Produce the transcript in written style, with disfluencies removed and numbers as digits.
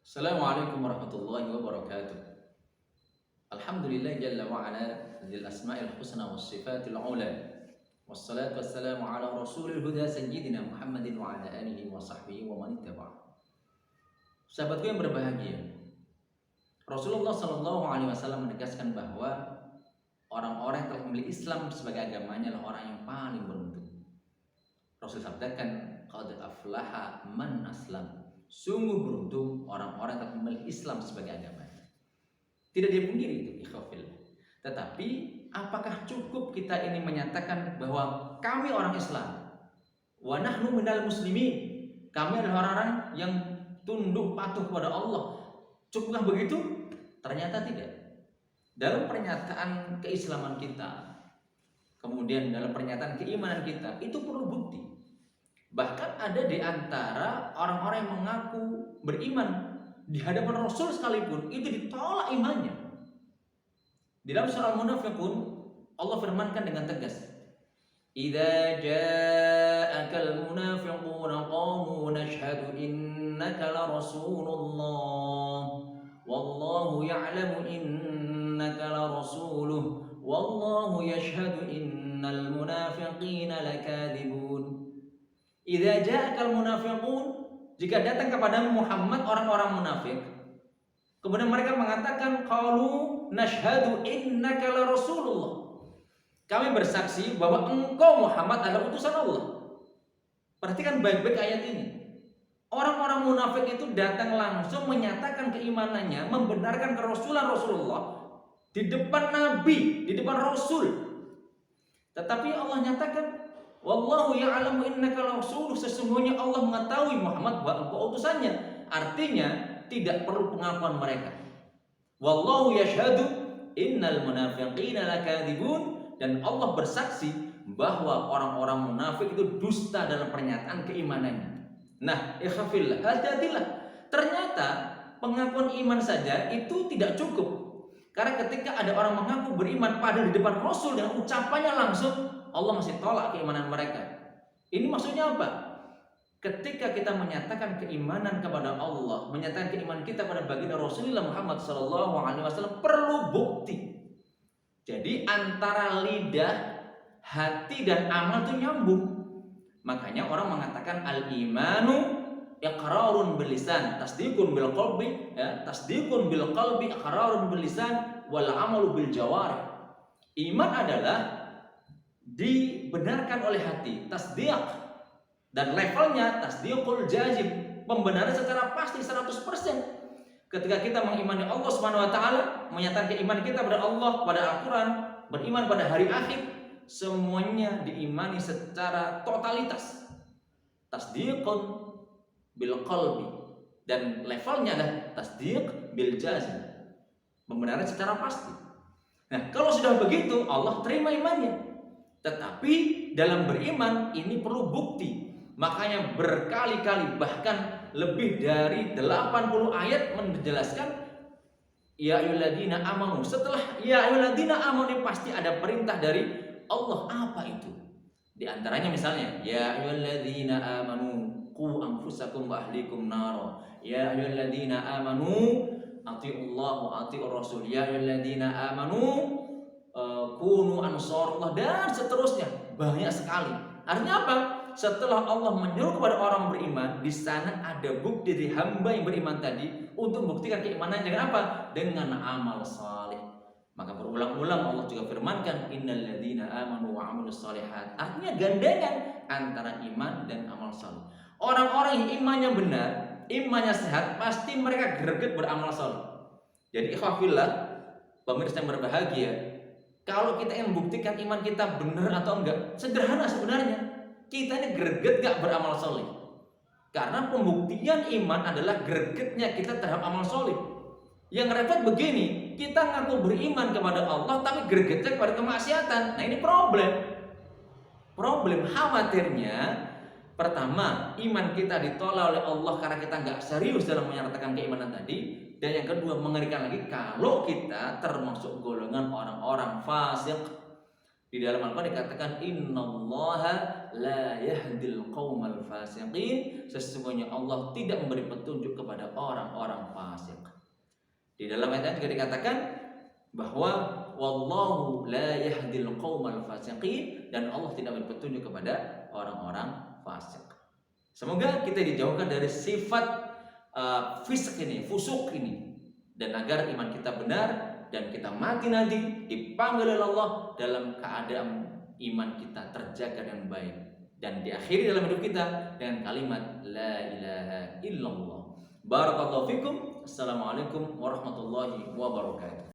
Assalamualaikum warahmatullahi wabarakatuh. Alhamdulillah jalla wa ala dzil asma'il husna was sifatil ula. Wassalatu wassalamu ala rasulil huda sayyidina Muhammadin wa ala alihi wa sahbihi wa man ittaba'a. Sahabatku yang berbahagia, Rasulullah sallallahu alaihi wasallam menegaskan bahwa orang-orang yang telah memilih Islam sebagai agamanya adalah orang yang paling beruntung. Rasul sabdakan, qad aflaha man aslam. Sungguh beruntung orang-orang yang telah memilih Islam sebagai agamanya. Tidak dipungkiri itu, ikhwafil. Tetapi apakah cukup kita ini menyatakan bahwa kami orang Islam, wa nahnu minal muslimin, kami adalah orang-orang yang tunduk patuh kepada Allah? Cukupkah begitu? Ternyata tidak. Dalam pernyataan keislaman kita, kemudian dalam pernyataan keimanan kita, itu perlu bukti. Bahkan ada di antara orang-orang yang mengaku beriman di hadapan Rasul sekalipun itu ditolak imannya. Di dalam surah Al-Munafiqun Allah firmankan dengan tegas, "Idza ja'akal munafiquna qalu nashhadu innaka la rasulullah wallahu ya'lamu innaka la rasuluh wallahu yashhadu innal munafiqina lakadzibun." Idza ja'akal munafiqun, jika datang kepadamu Muhammad orang-orang munafik, kemudian mereka mengatakan qalu nashhadu innaka la rasulullah, kami bersaksi bahwa engkau Muhammad adalah utusan Allah. Perhatikan baik-baik ayat ini. Orang-orang munafik itu datang langsung menyatakan keimanannya, membenarkan kerasulan Rasulullah di depan Nabi, di depan Rasul. Tetapi Allah nyatakan, wallahu ya'lamu innaka rasuluh, sesungguhnya Allah mengetahui Muhammad bahwa engkau utusannya. Artinya tidak perlu pengakuan mereka. Wallahu yashhadu innal munafiqina lakadzibun, dan Allah bersaksi bahwa orang-orang munafik itu dusta dalam pernyataan keimanannya. Nah, ikhafillah, hati-hatilah. Ternyata pengakuan iman saja itu tidak cukup. Karena ketika ada orang mengaku beriman pada di depan Rasul dengan ucapannya langsung, Allah masih tolak keimanan mereka. Ini maksudnya apa? Ketika kita menyatakan keimanan kepada Allah, menyatakan keimanan kita pada baginda Rasulullah Muhammad SAW, perlu bukti. Jadi antara lidah, hati dan amal itu nyambung. Makanya orang mengatakan al-imanu iqrarun bil lisan, tasdiqun bil qalbi, ya, tasdiqun bil qalbi, iqrarun bil lisan, wal amalu bil jawarih. Iman adalah dibenarkan oleh hati, tasdiq, dan levelnya tasdiqul jazim, pembenaran secara pasti 100%. Ketika kita mengimani Allah Subhanahu wa taala, menyatakan keimanan kita pada Allah, pada Al-Qur'an, beriman pada hari akhir, semuanya diimani secara totalitas. Tasdiqun bil qalbi, dan levelnya adalah tasdiq bil jazm, pembenaran secara pasti. Nah, kalau sudah begitu Allah terima imannya. Tetapi dalam beriman ini perlu bukti. Makanya berkali-kali, bahkan lebih dari 80 ayat menjelaskan ya ayyuhalladzina amanu. Setelah ya ayyuhalladzina amanu pasti ada perintah dari Allah. Apa itu? Di antaranya misalnya ya ayyuhalladzina amanu qu anfusakum wa ahlikum naro. Ya ayyuhalladzina amanu atiiullah wa atiiur rasul. Ya ayyuhalladzina amanu kunu ansarullah, dan seterusnya. Banyak sekali. Artinya apa? Setelah Allah menyuruh kepada orang beriman, di sana ada bukti dari hamba yang beriman tadi untuk membuktikan keimanan dengan apa? Dengan amal saleh. Maka berulang-ulang Allah juga firmankan innal ladzina amanu wa amilus shalihat. Artinya gandengan antara iman dan amal saleh. Orang-orang yang imannya benar, imannya sehat, pasti mereka greget beramal saleh. Jadi ikhwafillah, pemirsa yang berbahagia, kalau kita ingin membuktikan iman kita benar atau enggak, sederhana sebenarnya. Kita ini greget gak beramal soleh. Karena pembuktian iman adalah gregetnya kita terhadap amal soleh. Yang repot begini, kita ngaku beriman kepada Allah tapi gregetnya kepada kemaksiatan. Nah ini problem khawatirnya. Pertama, iman kita ditolak oleh Allah karena kita gak serius dalam menyatakan keimanan tadi. Dan yang kedua, mengerikan lagi kalau kita termasuk golongan orang-orang fasik, Di dalam Al-Quran dikatakan innallaha la yahdil qaumal fasiqin, sesungguhnya Allah tidak memberi petunjuk kepada orang-orang fasik. Di dalam ayat juga dikatakan bahwa wallahu la yahdil qaumal fasiqin, dan Allah tidak memberi petunjuk kepada orang-orang fasik. Semoga kita dijauhkan dari sifat fisik ini, fusuk ini, dan agar iman kita benar dan kita mati nanti dipanggil oleh Allah dalam keadaan iman kita terjaga dengan baik, dan diakhiri dalam hidup kita dengan kalimat la ilaha illallah. Barakallahu fikum. Assalamualaikum warahmatullahi wabarakatuh.